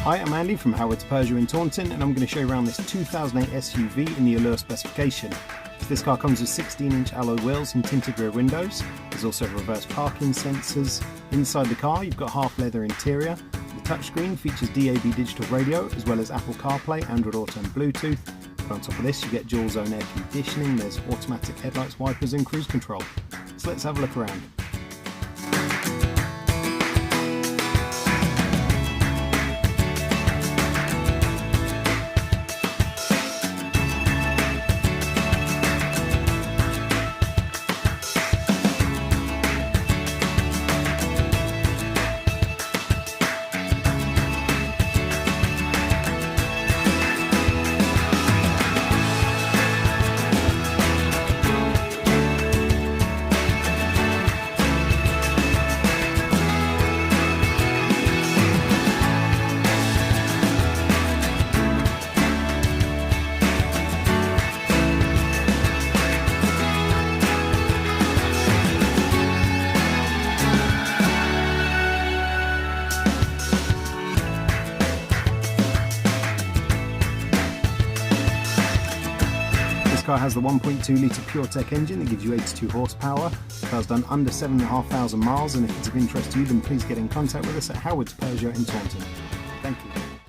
Hi, I'm Andy from Howard's Peugeot in Taunton, and I'm going to show you around this 2008 SUV in the Allure specification. So this car comes with 16-inch alloy wheels and tinted rear windows. There's also reverse parking sensors. Inside the car you've got half leather interior. The touchscreen features DAB digital radio as well as Apple CarPlay, Android Auto and Bluetooth. But on top of this you get dual zone air conditioning, there's automatic headlights, wipers and cruise control. So let's have a look around. This car has the 1.2 litre PureTech engine that gives you 82 horsepower. The car's done under 7,500 miles, and if it's of interest to you then please get in contact with us at Howard's Peugeot in Taunton. Thank you.